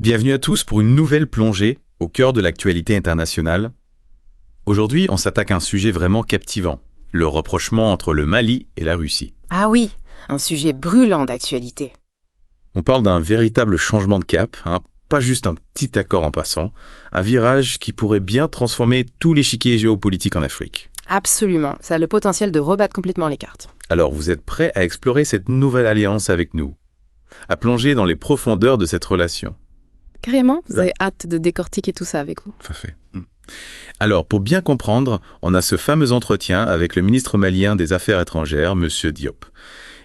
Bienvenue à tous pour une nouvelle plongée au cœur de l'actualité internationale. Aujourd'hui, on s'attaque à un sujet vraiment captivant, le rapprochement entre le Mali et la Russie. Ah oui, un sujet brûlant d'actualité. On parle d'un véritable changement de cap, pas juste un petit accord en passant, un virage qui pourrait bien transformer tout l'échiquier géopolitique en Afrique. Absolument, ça a le potentiel de rebattre complètement les cartes. Alors vous êtes prêts à explorer cette nouvelle alliance avec nous, à plonger dans les profondeurs de cette relation. Carrément, vous avez hâte de décortiquer tout ça avec vous. Parfait. Alors, pour bien comprendre, on a ce fameux entretien avec le ministre malien des Affaires étrangères, M. Diop.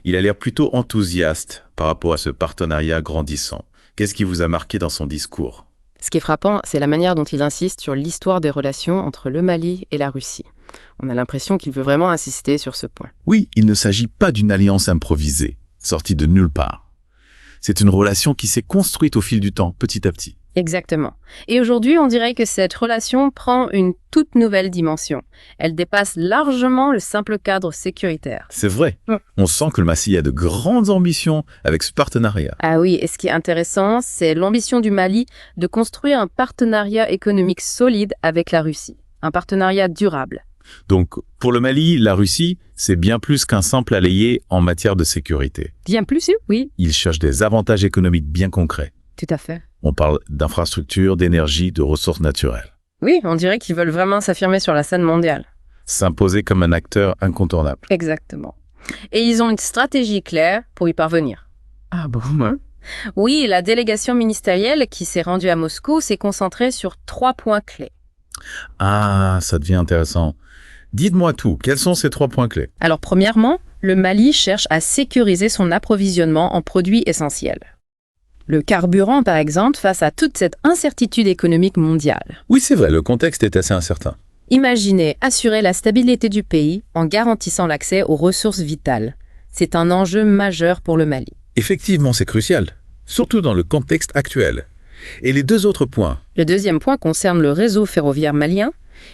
Il a l'air plutôt enthousiaste par rapport à ce partenariat grandissant. Qu'est-ce qui vous a marqué dans son discours ? Ce qui est frappant, c'est la manière dont il insiste sur l'histoire des relations entre le Mali et la Russie. On a l'impression qu'il veut vraiment insister sur ce point. Oui, il ne s'agit pas d'une alliance improvisée, sortie de nulle part. C'est une relation qui s'est construite au fil du temps, petit à petit. Exactement. Et aujourd'hui, on dirait que cette relation prend une toute nouvelle dimension. Elle dépasse largement le simple cadre sécuritaire. C'est vrai. On sent que le Mali a de grandes ambitions avec ce partenariat. Ah oui, et ce qui est intéressant, c'est l'ambition du Mali de construire un partenariat économique solide avec la Russie. Un partenariat durable. Donc, pour le Mali, la Russie, c'est bien plus qu'un simple allié en matière de sécurité. Bien plus, oui. Ils cherchent des avantages économiques bien concrets. Tout à fait. On parle d'infrastructures, d'énergie, de ressources naturelles. Oui, on dirait qu'ils veulent vraiment s'affirmer sur la scène mondiale. S'imposer comme un acteur incontournable. Exactement. Et ils ont une stratégie claire pour y parvenir. Ah bon, ouais. Oui, la délégation ministérielle qui s'est rendue à Moscou s'est concentrée sur 3 points clés. Ah, ça devient intéressant. Dites-moi tout, quels sont ces 3 points clés ? Alors, premièrement, le Mali cherche à sécuriser son approvisionnement en produits essentiels. Le carburant, par exemple, face à toute cette incertitude économique mondiale. Oui, c'est vrai, le contexte est assez incertain. Imaginez assurer la stabilité du pays en garantissant l'accès aux ressources vitales. C'est un enjeu majeur pour le Mali. Effectivement, c'est crucial, surtout dans le contexte actuel. Et les 2 autres points ? Le deuxième point concerne le réseau ferroviaire malien.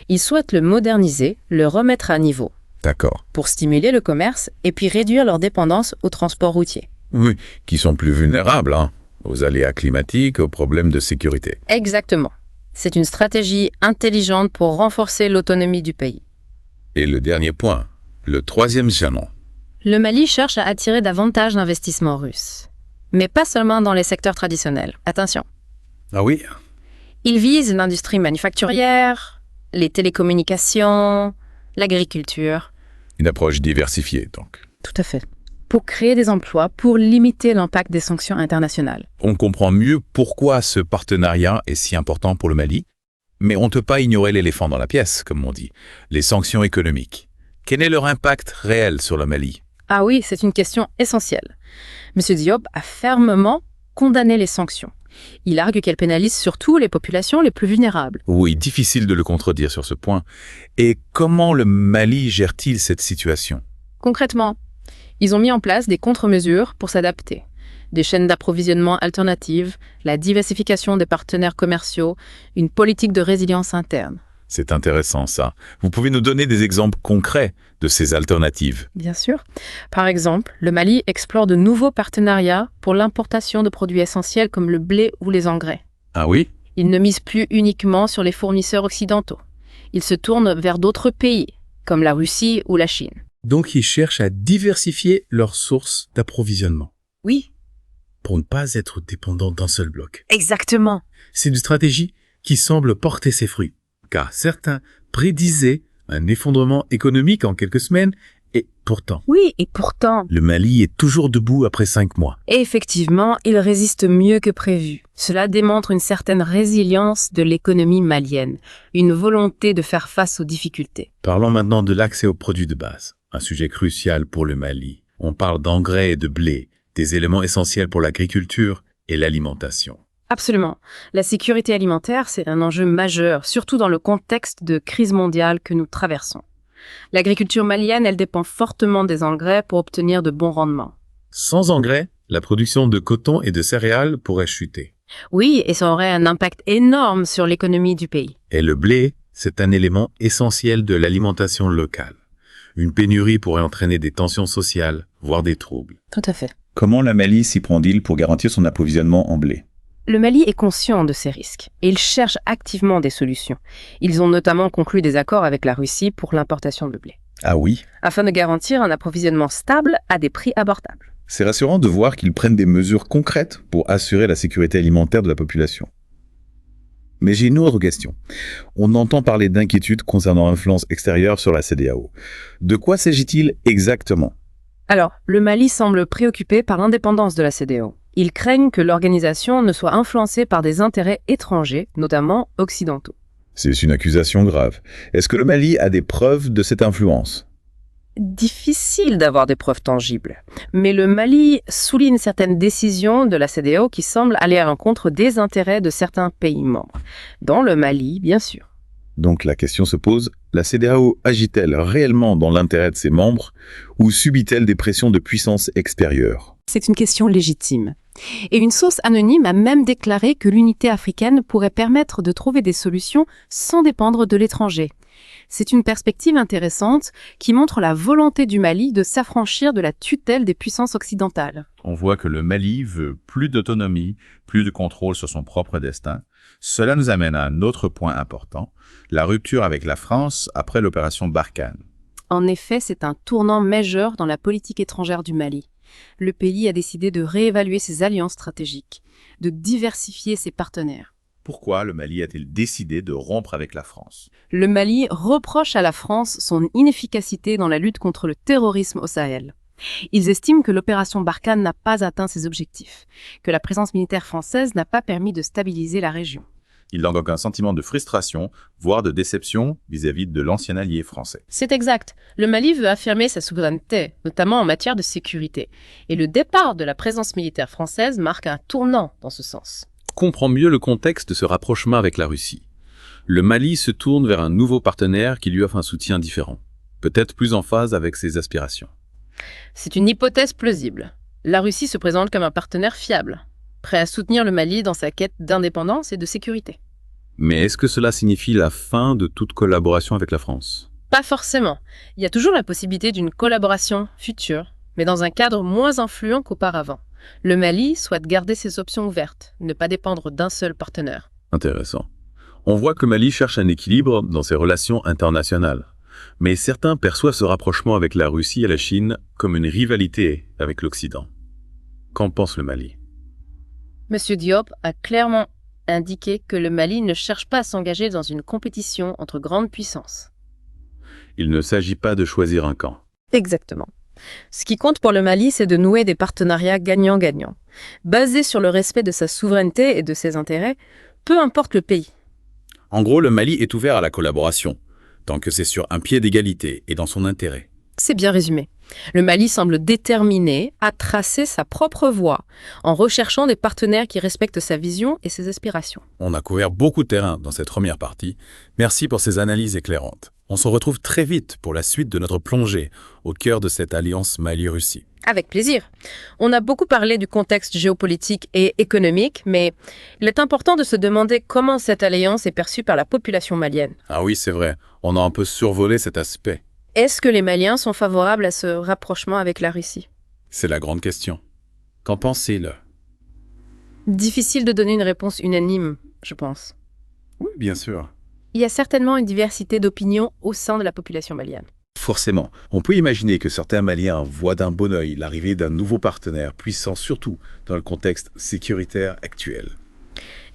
Ils souhaitent le moderniser, le remettre à niveau. D'accord. Pour stimuler le commerce et puis réduire leur dépendance au transport routier. Oui, qui sont plus vulnérables, aux aléas climatiques, aux problèmes de sécurité. Exactement. C'est une stratégie intelligente pour renforcer l'autonomie du pays. Et le dernier point, le 3e jalon. Le Mali cherche à attirer davantage d'investissements russes. Mais pas seulement dans les secteurs traditionnels. Attention. Ah oui ? Il vise l'industrie manufacturière, les télécommunications, l'agriculture. Une approche diversifiée, donc. Tout à fait. Pour créer des emplois, pour limiter l'impact des sanctions internationales. On comprend mieux pourquoi ce partenariat est si important pour le Mali, mais on ne peut pas ignorer l'éléphant dans la pièce, comme on dit, les sanctions économiques. Quel est leur impact réel sur le Mali ? Ah oui, c'est une question essentielle. M. Diop a fermement condamné les sanctions. Il argue qu'elles pénalisent surtout les populations les plus vulnérables. Oui, difficile de le contredire sur ce point. Et comment le Mali gère-t-il cette situation ? Concrètement, ils ont mis en place des contre-mesures pour s'adapter. Des chaînes d'approvisionnement alternatives, la diversification des partenaires commerciaux, une politique de résilience interne. C'est intéressant ça. Vous pouvez nous donner des exemples concrets de ces alternatives ? Bien sûr. Par exemple, le Mali explore de nouveaux partenariats pour l'importation de produits essentiels comme le blé ou les engrais. Ah oui ? Il ne mise plus uniquement sur les fournisseurs occidentaux. Il se tourne vers d'autres pays, comme la Russie ou la Chine. Donc, ils cherchent à diversifier leurs sources d'approvisionnement Oui, pour ne pas être dépendants d'un seul bloc. exactement. C'est une stratégie qui semble porter ses fruits, car certains prédisaient un effondrement économique en quelques semaines, et pourtant, Oui, et pourtant, le Mali est toujours debout après 5 mois. effectivement, il résiste mieux que prévu. Cela démontre une certaine résilience de l'économie malienne, une volonté de faire face aux difficultés. Parlons maintenant de l'accès aux produits de base, un sujet crucial pour le Mali. On parle d'engrais et de blé, des éléments essentiels pour l'agriculture et l'alimentation. Absolument. La sécurité alimentaire, c'est un enjeu majeur, surtout dans le contexte de crise mondiale que nous traversons. L'agriculture malienne, elle dépend fortement des engrais pour obtenir de bons rendements. Sans engrais, la production de coton et de céréales pourrait chuter. Oui, et ça aurait un impact énorme sur l'économie du pays. Et le blé, c'est un élément essentiel de l'alimentation locale. Une pénurie pourrait entraîner des tensions sociales, voire des troubles. Tout à fait. Comment la Mali s'y prend-il pour garantir son approvisionnement en blé ? Le Mali est conscient de ces risques et il cherche activement des solutions. Ils ont notamment conclu des accords avec la Russie pour l'importation de blé, Ah oui? afin de garantir un approvisionnement stable à des prix abordables. C'est rassurant de voir qu'ils prennent des mesures concrètes pour assurer la sécurité alimentaire de la population. Mais j'ai une autre question. On entend parler d'inquiétudes concernant l'influence extérieure sur la CEDEAO. De quoi s'agit-il exactement? Alors, le Mali semble préoccupé par l'indépendance de la CEDEAO. Ils craignent que l'organisation ne soit influencée par des intérêts étrangers, notamment occidentaux. C'est une accusation grave. Est-ce que le Mali a des preuves de cette influence? Difficile d'avoir des preuves tangibles, mais le Mali souligne certaines décisions de la CEDEAO qui semblent aller à l'encontre des intérêts de certains pays membres, dont le Mali, bien sûr. Donc la question se pose, la CEDEAO agit-elle réellement dans l'intérêt de ses membres ou subit-elle des pressions de puissance extérieure? C'est une question légitime. Et une source anonyme a même déclaré que l'unité africaine pourrait permettre de trouver des solutions sans dépendre de l'étranger. C'est une perspective intéressante qui montre la volonté du Mali de s'affranchir de la tutelle des puissances occidentales. On voit que le Mali veut plus d'autonomie, plus de contrôle sur son propre destin. Cela nous amène à un autre point important, la rupture avec la France après l'opération Barkhane. En effet, c'est un tournant majeur dans la politique étrangère du Mali. Le pays a décidé de réévaluer ses alliances stratégiques, de diversifier ses partenaires. Pourquoi le Mali a-t-il décidé de rompre avec la France? Le Mali reproche à la France son inefficacité dans la lutte contre le terrorisme au Sahel. Ils estiment que l'opération Barkhane n'a pas atteint ses objectifs, que la présence militaire française n'a pas permis de stabiliser la région. Il a donc un sentiment de frustration, voire de déception vis-à-vis de l'ancien allié français. C'est exact. Le Mali veut affirmer sa souveraineté, notamment en matière de sécurité. Et le départ de la présence militaire française marque un tournant dans ce sens. Comprend mieux le contexte de ce rapprochement avec la Russie. Le Mali se tourne vers un nouveau partenaire qui lui offre un soutien différent, peut-être plus en phase avec ses aspirations. C'est une hypothèse plausible. La Russie se présente comme un partenaire fiable, prêt à soutenir le Mali dans sa quête d'indépendance et de sécurité. Mais est-ce que cela signifie la fin de toute collaboration avec la France? Pas forcément. Il y a toujours la possibilité d'une collaboration future, mais dans un cadre moins influent qu'auparavant. Le Mali souhaite garder ses options ouvertes, ne pas dépendre d'un seul partenaire. Intéressant. On voit que le Mali cherche un équilibre dans ses relations internationales. Mais certains perçoivent ce rapprochement avec la Russie et la Chine comme une rivalité avec l'Occident. Qu'en pense le Mali? Monsieur Diop a clairement indiqué que le Mali ne cherche pas à s'engager dans une compétition entre grandes puissances. Il ne s'agit pas de choisir un camp. Exactement. Ce qui compte pour le Mali, c'est de nouer des partenariats gagnant-gagnant, basés sur le respect de sa souveraineté et de ses intérêts, peu importe le pays. En gros, le Mali est ouvert à la collaboration, tant que c'est sur un pied d'égalité et dans son intérêt. C'est bien résumé. Le Mali semble déterminé à tracer sa propre voie, en recherchant des partenaires qui respectent sa vision et ses aspirations. On a couvert beaucoup de terrain dans cette première partie. Merci pour ces analyses éclairantes. On se retrouve très vite pour la suite de notre plongée au cœur de cette alliance Mali-Russie. Avec plaisir. On a beaucoup parlé du contexte géopolitique et économique, mais il est important de se demander comment cette alliance est perçue par la population malienne. Ah oui, c'est vrai. On a un peu survolé cet aspect. Est-ce que les Maliens sont favorables à ce rapprochement avec la Russie? C'est la grande question. Qu'en pensez-vous? Difficile de donner une réponse unanime, je pense. Oui, bien sûr. Il y a certainement une diversité d'opinions au sein de la population malienne. Forcément, on peut imaginer que certains Maliens voient d'un bon œil l'arrivée d'un nouveau partenaire puissant, surtout dans le contexte sécuritaire actuel.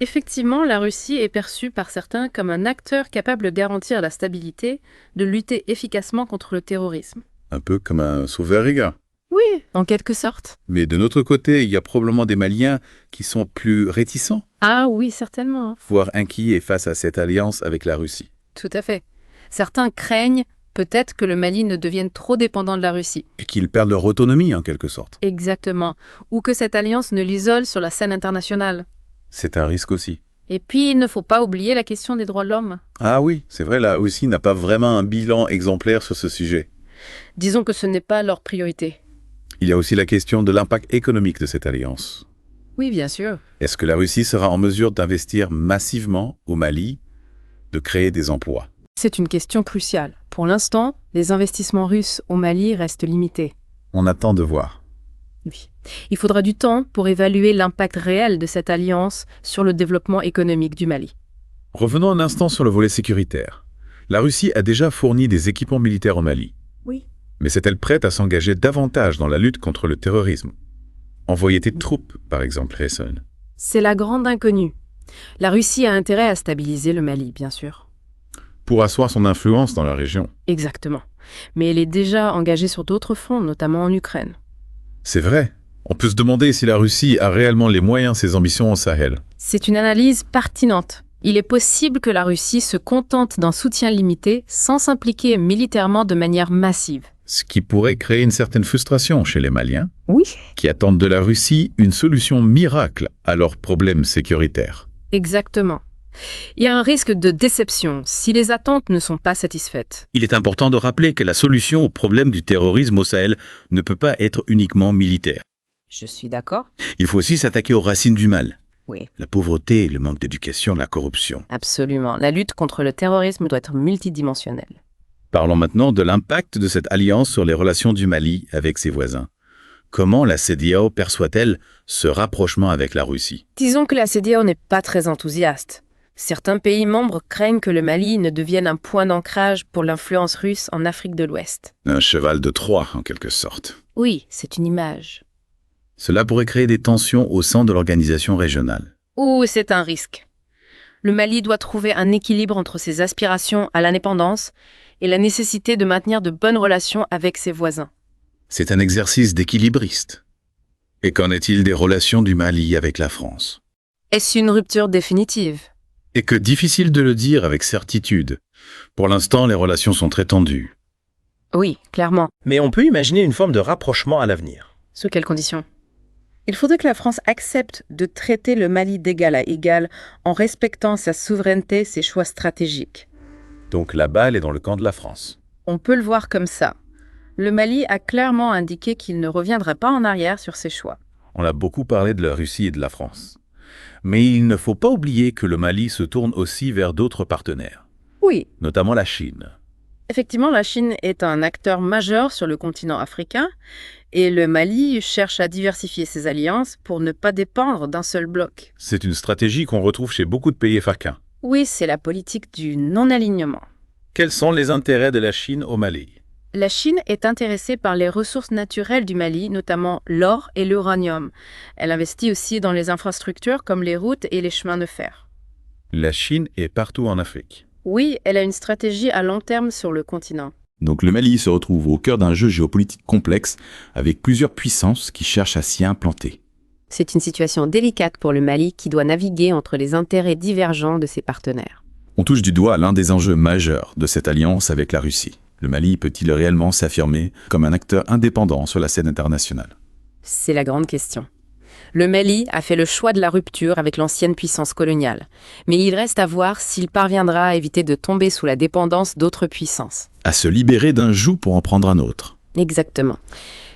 Effectivement, la Russie est perçue par certains comme un acteur capable de garantir la stabilité, de lutter efficacement contre le terrorisme. Un peu comme un sauveur-riga. Oui, en quelque sorte. Mais de notre côté, il y a probablement des Maliens qui sont plus réticents, Ah oui, certainement. voire inquiets face à cette alliance avec la Russie. Tout à fait. Certains craignent peut-être que le Mali ne devienne trop dépendant de la Russie. Et qu'ils perdent leur autonomie en quelque sorte. Exactement. Ou que cette alliance ne l'isole sur la scène internationale. C'est un risque aussi. Et puis, il ne faut pas oublier la question des droits de l'homme. Ah oui, c'est vrai, la Russie n'a pas vraiment un bilan exemplaire sur ce sujet. Disons que ce n'est pas leur priorité. Il y a aussi la question de l'impact économique de cette alliance. Oui, bien sûr. Est-ce que la Russie sera en mesure d'investir massivement au Mali, de créer des emplois? C'est une question cruciale. Pour l'instant, les investissements russes au Mali restent limités. On attend de voir. Oui. Il faudra du temps pour évaluer l'impact réel de cette alliance sur le développement économique du Mali. Revenons un instant sur le volet sécuritaire. La Russie a déjà fourni des équipements militaires au Mali. Oui. Mais est-elle prête à s'engager davantage dans la lutte contre le terrorisme? Envoyer des troupes, par exemple, Hassan. C'est la grande inconnue. La Russie a intérêt à stabiliser le Mali, bien sûr. Pour asseoir son influence dans la région. Exactement. Mais elle est déjà engagée sur d'autres fronts, notamment en Ukraine. C'est vrai. On peut se demander si la Russie a réellement les moyens de ses ambitions au Sahel. C'est une analyse pertinente. Il est possible que la Russie se contente d'un soutien limité sans s'impliquer militairement de manière massive. Ce qui pourrait créer une certaine frustration chez les Maliens, Oui. qui attendent de la Russie une solution miracle à leurs problèmes sécuritaires. Exactement. Il y a un risque de déception si les attentes ne sont pas satisfaites. Il est important de rappeler que la solution au problème du terrorisme au Sahel ne peut pas être uniquement militaire. Je suis d'accord. Il faut aussi s'attaquer aux racines du mal. Oui. La pauvreté, le manque d'éducation, la corruption. Absolument. La lutte contre le terrorisme doit être multidimensionnelle. Parlons maintenant de l'impact de cette alliance sur les relations du Mali avec ses voisins. Comment la CEDEAO perçoit-elle ce rapprochement avec la Russie? Disons que la CEDEAO n'est pas très enthousiaste. Certains pays membres craignent que le Mali ne devienne un point d'ancrage pour l'influence russe en Afrique de l'Ouest. Un cheval de Troie, en quelque sorte. Oui, c'est une image. Cela pourrait créer des tensions au sein de l'organisation régionale. Ou c'est un risque. Le Mali doit trouver un équilibre entre ses aspirations à l'indépendance et la nécessité de maintenir de bonnes relations avec ses voisins. C'est un exercice d'équilibriste. Et qu'en est-il des relations du Mali avec la France? Est-ce une rupture définitive? Et que difficile de le dire avec certitude. Pour l'instant, les relations sont très tendues. Oui, clairement. Mais on peut imaginer une forme de rapprochement à l'avenir. Sous quelles conditions? Il faudrait que la France accepte de traiter le Mali d'égal à égal en respectant sa souveraineté, ses choix stratégiques. Donc la balle est dans le camp de la France. On peut le voir comme ça. Le Mali a clairement indiqué qu'il ne reviendrait pas en arrière sur ses choix. On a beaucoup parlé de la Russie et de la France. Mais il ne faut pas oublier que le Mali se tourne aussi vers d'autres partenaires, Oui, notamment la Chine. effectivement, la Chine est un acteur majeur sur le continent africain et le Mali cherche à diversifier ses alliances pour ne pas dépendre d'un seul bloc. C'est une stratégie qu'on retrouve chez beaucoup de pays africains. Oui, c'est la politique du non-alignement. Quels sont les intérêts de la Chine au Mali? La Chine est intéressée par les ressources naturelles du Mali, notamment l'or et l'uranium. Elle investit aussi dans les infrastructures comme les routes et les chemins de fer. La Chine est partout en Afrique. Oui, elle a une stratégie à long terme sur le continent. Donc le Mali se retrouve au cœur d'un jeu géopolitique complexe avec plusieurs puissances qui cherchent à s'y implanter. C'est une situation délicate pour le Mali qui doit naviguer entre les intérêts divergents de ses partenaires. On touche du doigt l'un des enjeux majeurs de cette alliance avec la Russie. Le Mali peut-il réellement s'affirmer comme un acteur indépendant sur la scène internationale? C'est la grande question. Le Mali a fait le choix de la rupture avec l'ancienne puissance coloniale, mais il reste à voir s'il parviendra à éviter de tomber sous la dépendance d'autres puissances. À se libérer d'un joug pour en prendre un autre. Exactement.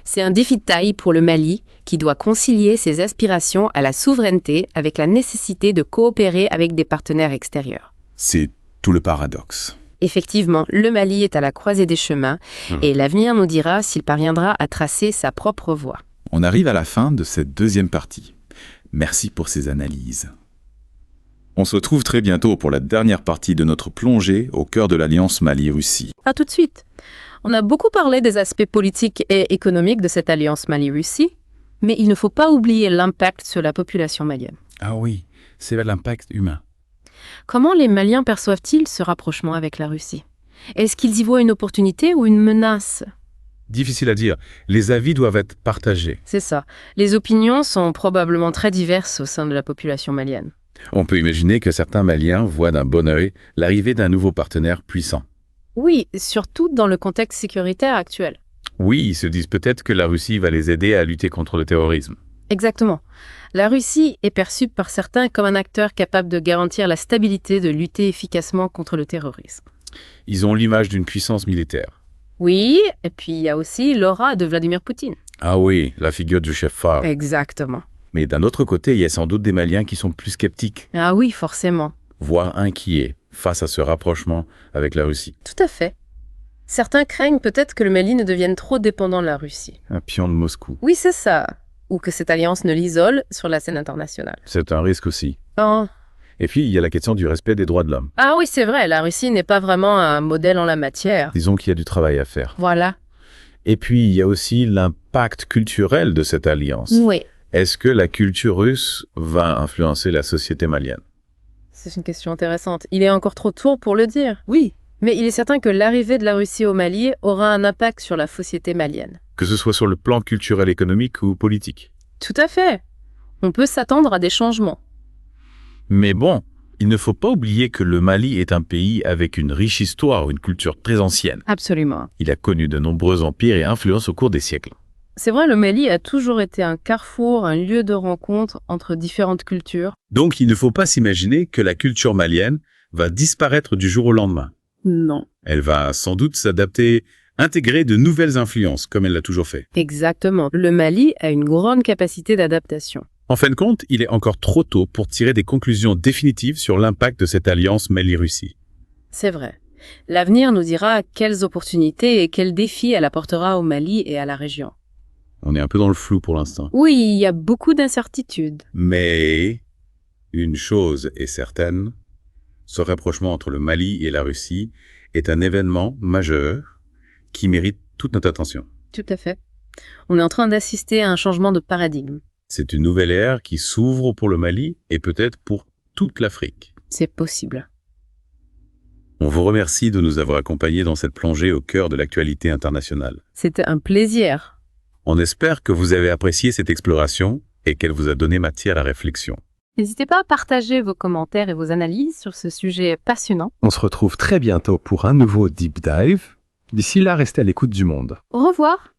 C'est un défi de taille pour le Mali qui doit concilier ses aspirations à la souveraineté avec la nécessité de coopérer avec des partenaires extérieurs. C'est tout le paradoxe. Effectivement, le Mali est à la croisée des chemins et l'avenir nous dira s'il parviendra à tracer sa propre voie. On arrive à la fin de cette deuxième partie. Merci pour ces analyses. On se retrouve très bientôt pour la dernière partie de notre plongée au cœur de l'alliance Mali-Russie. À tout de suite. On a beaucoup parlé des aspects politiques et économiques de cette alliance Mali-Russie, mais il ne faut pas oublier l'impact sur la population malienne. Ah oui, c'est l'impact humain. Comment les Maliens perçoivent-ils ce rapprochement avec la Russie? Est-ce qu'ils y voient une opportunité ou une menace? Difficile à dire. Les avis doivent être partagés. C'est ça. Les opinions sont probablement très diverses au sein de la population malienne. On peut imaginer que certains Maliens voient d'un bon œil l'arrivée d'un nouveau partenaire puissant. Oui, surtout dans le contexte sécuritaire actuel. Oui, ils se disent peut-être que la Russie va les aider à lutter contre le terrorisme. Exactement. La Russie est perçue par certains comme un acteur capable de garantir la stabilité de lutter efficacement contre le terrorisme. Ils ont l'image d'une puissance militaire. Oui, et puis il y a aussi l'aura de Vladimir Poutine. Ah oui, la figure du chef phare. Exactement. Mais d'un autre côté, il y a sans doute des Maliens qui sont plus sceptiques, Ah oui, forcément. voire inquiets face à ce rapprochement avec la Russie. Tout à fait. Certains craignent peut-être que le Mali ne devienne trop dépendant de la Russie. Un pion de Moscou. Oui, c'est ça. ou que cette alliance ne l'isole sur la scène internationale. C'est un risque aussi. Oh. Et puis, il y a la question du respect des droits de l'homme. Ah oui, c'est vrai, la Russie n'est pas vraiment un modèle en la matière. Disons qu'il y a du travail à faire. Voilà. Et puis, il y a aussi l'impact culturel de cette alliance. Oui. Est-ce que la culture russe va influencer la société malienne? C'est une question intéressante. Il est encore trop tôt pour le dire. Oui. Mais il est certain que l'arrivée de la Russie au Mali aura un impact sur la société malienne. Que ce soit sur le plan culturel, économique ou politique. Tout à fait. On peut s'attendre à des changements. Mais bon, il ne faut pas oublier que le Mali est un pays avec une riche histoire, une culture très ancienne. Absolument. Il a connu de nombreux empires et influences au cours des siècles. C'est vrai, le Mali a toujours été un carrefour, un lieu de rencontre entre différentes cultures. Donc il ne faut pas s'imaginer que la culture malienne va disparaître du jour au lendemain. Non. Elle va sans doute s'adapter, intégrer de nouvelles influences, comme elle l'a toujours fait. Exactement. Le Mali a une grande capacité d'adaptation. En fin de compte, il est encore trop tôt pour tirer des conclusions définitives sur l'impact de cette alliance Mali-Russie. C'est vrai. L'avenir nous dira quelles opportunités et quels défis elle apportera au Mali et à la région. On est un peu dans le flou pour l'instant. Oui, il y a beaucoup d'incertitudes. Mais une chose est certaine, ce rapprochement entre le Mali et la Russie est un événement majeur qui mérite toute notre attention. Tout à fait. On est en train d'assister à un changement de paradigme. C'est une nouvelle ère qui s'ouvre pour le Mali et peut-être pour toute l'Afrique. C'est possible. On vous remercie de nous avoir accompagnés dans cette plongée au cœur de l'actualité internationale. C'était un plaisir. On espère que vous avez apprécié cette exploration et qu'elle vous a donné matière à réflexion. N'hésitez pas à partager vos commentaires et vos analyses sur ce sujet passionnant. On se retrouve très bientôt pour un nouveau Deep Dive. D'ici là, restez à l'écoute du monde. Au revoir!